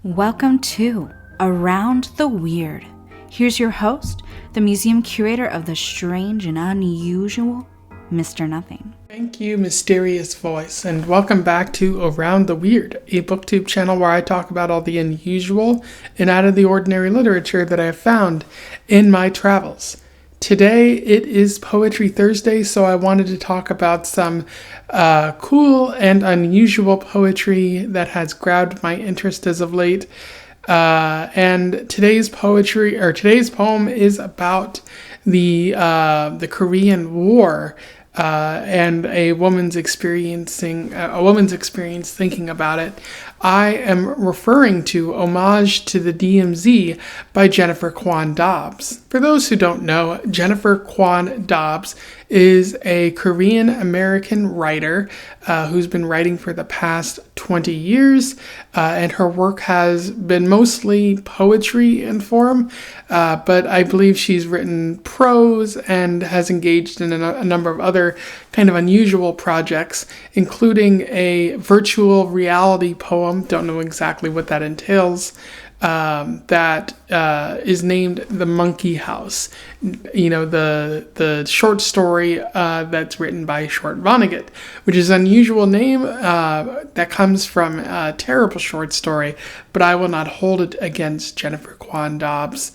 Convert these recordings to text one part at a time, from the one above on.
Welcome to Around the Weird. Here's your host, the museum curator of the strange and unusual, Mr. Nothing. Thank you, mysterious voice, and welcome back to Around the Weird, a booktube channel where I talk about all the unusual and out of the ordinary literature that I have found in my travels. Today it is Poetry Thursday, so I wanted to talk about some cool and unusual poetry that has grabbed my interest as of late. And today's poem is about the Korean War. And a woman's experience thinking about it. I am referring to Homage to the DMZ by Jennifer Kwon Dobbs. For those who don't know, Jennifer Kwon Dobbs is a Korean-American writer who's been writing for the past 20 years, and her work has been mostly poetry in form, but I believe she's written prose and has engaged in a number of other kind of unusual projects, including a virtual reality poem, don't know exactly what that entails, that is named The Monkey House. You know, the short story that's written by Short Vonnegut, which is an unusual name that comes from a terrible short story, but I will not hold it against Jennifer Kwon Dobbs.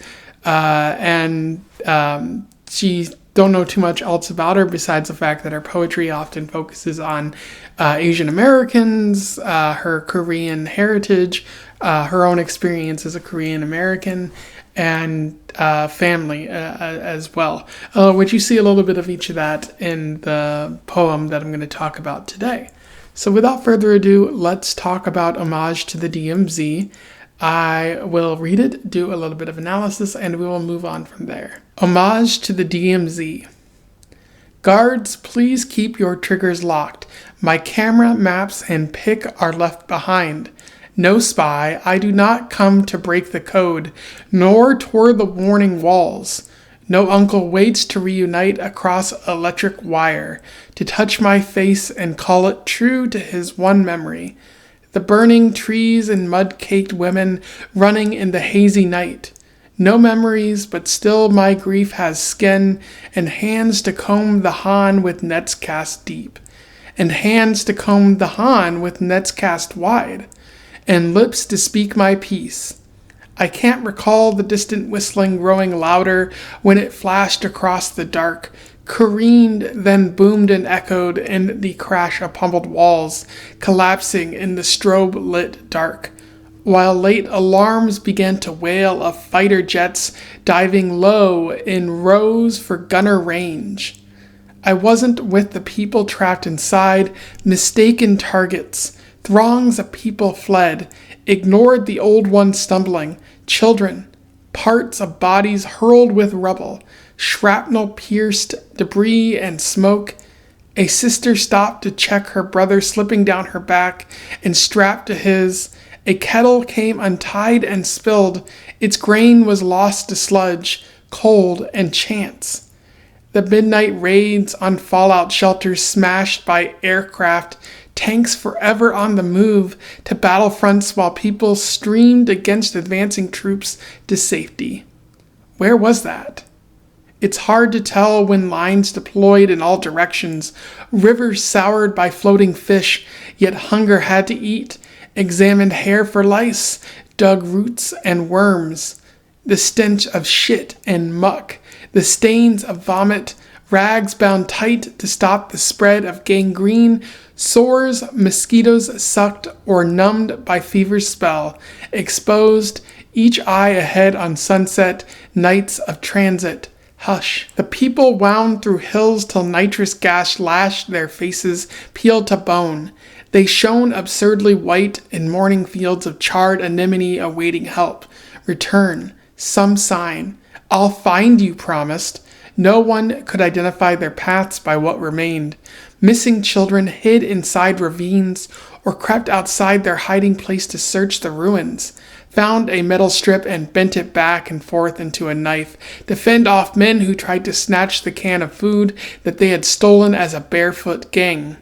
She don't know too much else about her besides the fact that her poetry often focuses on Asian Americans, her Korean heritage, her own experience as a Korean American, and family as well, which you see a little bit of each of that in the poem that I'm going to talk about today. So without further ado, let's talk about Homage to the DMZ. I will read it, do a little bit of analysis, and we will move on from there. Homage to the DMZ. Guards, please keep your triggers locked. My camera, maps, and pick are left behind. No spy, I do not come to break the code, nor toward the warning walls. No uncle waits to reunite across electric wire, to touch my face and call it true to his one memory. The burning trees and mud-caked women running in the hazy night. No memories, but still my grief has skin, and hands to comb the Han with nets cast deep, and hands to comb the Han with nets cast wide, and lips to speak my peace. I can't recall the distant whistling growing louder when it flashed across the dark, careened, then boomed and echoed in the crash of pummeled walls, collapsing in the strobe-lit dark, while late alarms began to wail of fighter jets diving low in rows for gunner range. I wasn't with the people trapped inside, mistaken targets. Throngs of people fled, ignored the old ones stumbling, children, parts of bodies hurled with rubble, shrapnel-pierced debris and smoke. A sister stopped to check her brother slipping down her back and strapped to his. A kettle came untied and spilled. Its grain was lost to sludge, cold, and chance. The midnight raids on fallout shelters smashed by aircraft, tanks forever on the move to battlefronts while people streamed against advancing troops to safety. Where was that? It's hard to tell when lines deployed in all directions, rivers soured by floating fish, yet hunger had to eat, examined hair for lice, dug roots and worms, the stench of shit and muck, the stains of vomit, rags bound tight to stop the spread of gangrene, sores mosquitoes sucked or numbed by fever's spell, exposed, each eye ahead on sunset, nights of transit. Hush. The people wound through hills till nitrous gas lashed their faces, peeled to bone. They shone absurdly white in morning fields of charred anemone awaiting help. Return. Some sign. I'll find you, promised. No one could identify their paths by what remained. Missing children hid inside ravines or crept outside their hiding place to search the ruins. Found a metal strip and bent it back and forth into a knife to fend off men who tried to snatch the can of food that they had stolen as a barefoot gang.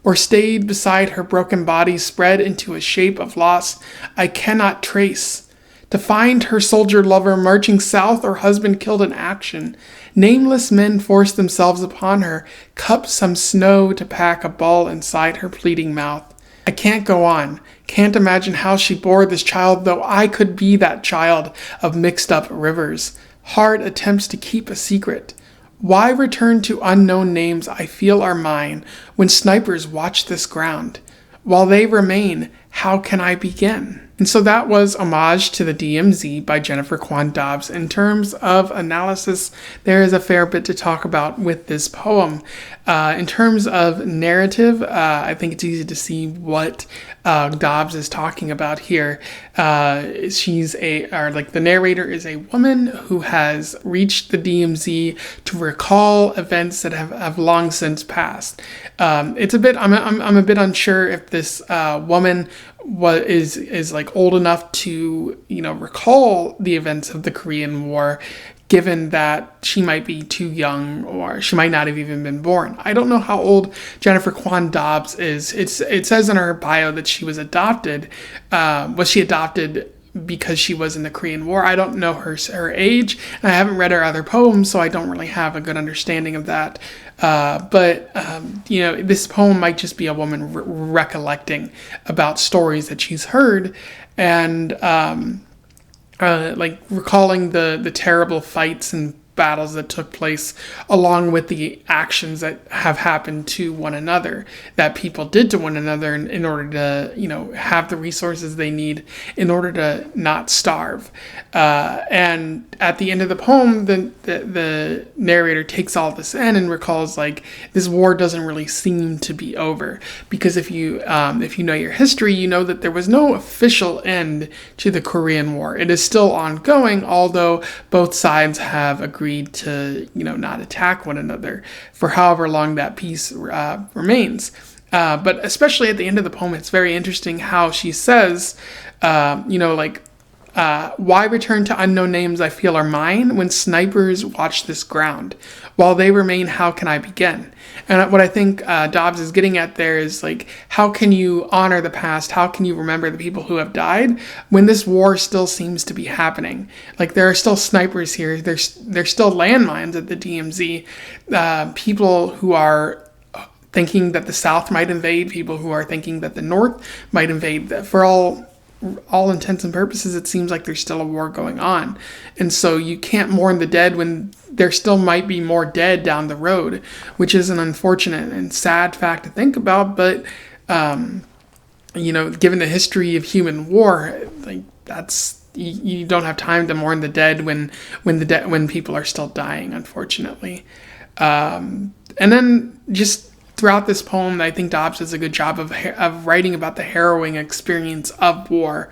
or stayed beside her broken body spread into a shape of loss I cannot trace. To find her soldier lover marching south or husband killed in action. Nameless men forced themselves upon her, cupped some snow to pack a ball inside her pleading mouth. I can't go on, can't imagine how she bore this child, though I could be that child of mixed up rivers. Hard attempts to keep a secret. Why return to unknown names I feel are mine when snipers watch this ground? While they remain, how can I begin? And so that was Homage to the DMZ by Jennifer Kwon Dobbs. In terms of analysis, there is a fair bit to talk about with this poem. In terms of narrative, I think it's easy to see what Dobbs is talking about here. The narrator is a woman who has reached the DMZ to recall events that have long since passed. I'm a bit unsure if this woman is like old enough to recall the events of the Korean War, given that she might be too young or she might not have even been born. I don't know how old Jennifer Kwon Dobbs is. It says in her bio that she was adopted. Was she adopted because she was in the Korean War? I don't know her age, and I haven't read her other poems, so I don't really have a good understanding of that. But this poem might just be a woman recollecting about stories that she's heard, and recalling the terrible fights and battles that took place, along with the actions that have happened to one another, that people did to one another in order to, have the resources they need in order to not starve. And at the end of the poem, the narrator takes all this in and recalls, this war doesn't really seem to be over, because if you know your history, you know that there was no official end to the Korean War. It is still ongoing, although both sides have agreed to not attack one another for however long that peace remains. But especially at the end of the poem, it's very interesting how she says, why return to unknown names I feel are mine when snipers watch this ground? While they remain, how can I begin? And what I think Dobbs is getting at there is, how can you honor the past? How can you remember the people who have died when this war still seems to be happening? There are still snipers here. There's still landmines at the DMZ. People who are thinking that the South might invade, people who are thinking that the North might invade. For all intents and purposes, it seems like there's still a war going on. And so you can't mourn the dead when there still might be more dead down the road, which is an unfortunate and sad fact to think about. But, given the history of human war, you don't have time to mourn the dead when people are still dying, unfortunately. And then just throughout this poem, I think Dobbs does a good job of writing about the harrowing experience of war,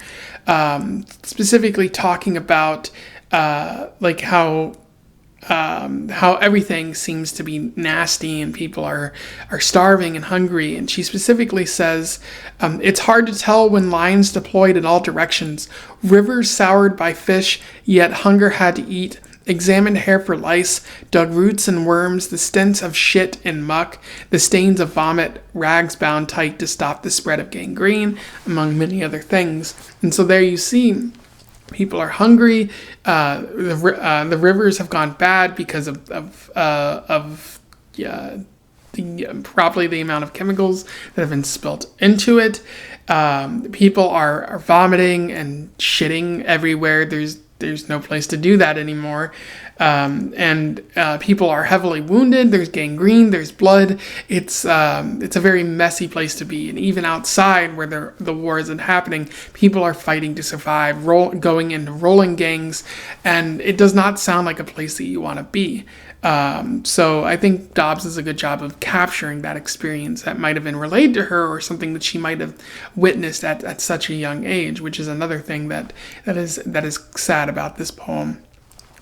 specifically talking about how everything seems to be nasty and people are starving and hungry. And she specifically says, it's hard to tell when lines deployed in all directions, rivers soured by fish, yet hunger had to eat. Examined hair for lice, dug roots and worms, the stench of shit and muck, the stains of vomit, rags bound tight to stop the spread of gangrene, among many other things. And so there you see, people are hungry. The rivers have gone bad because of probably the amount of chemicals that have been spilt into it. People are vomiting and shitting everywhere. There's no place to do that anymore. And people are heavily wounded. There's gangrene, there's blood. It's a very messy place to be. And even outside where the war isn't happening, people are fighting to survive, going into rolling gangs. And it does not sound like a place that you want to be. So I think Dobbs does a good job of capturing that experience that might have been relayed to her, or something that she might have witnessed at such a young age, which is another thing that is sad about this poem.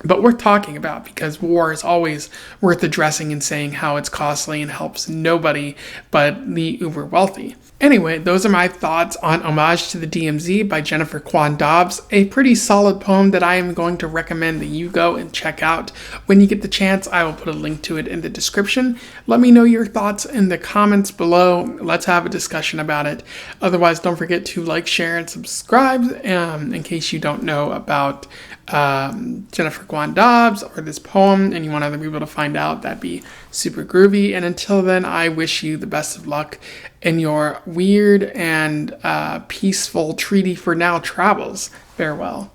but worth talking about, because war is always worth addressing and saying how it's costly and helps nobody but the uber wealthy. Anyway, those are my thoughts on Homage to the DMZ by Jennifer Kwon Dobbs, a pretty solid poem that I am going to recommend that you go and check out. When you get the chance, I will put a link to it in the description. Let me know your thoughts in the comments below. Let's have a discussion about it. Otherwise, don't forget to like, share, and subscribe in case you don't know about Jennifer Kwon Dobbs or this poem and you want other people to find out. That'd be super groovy. And until then, I wish you the best of luck in your weird and peaceful treaty for now travels. Farewell.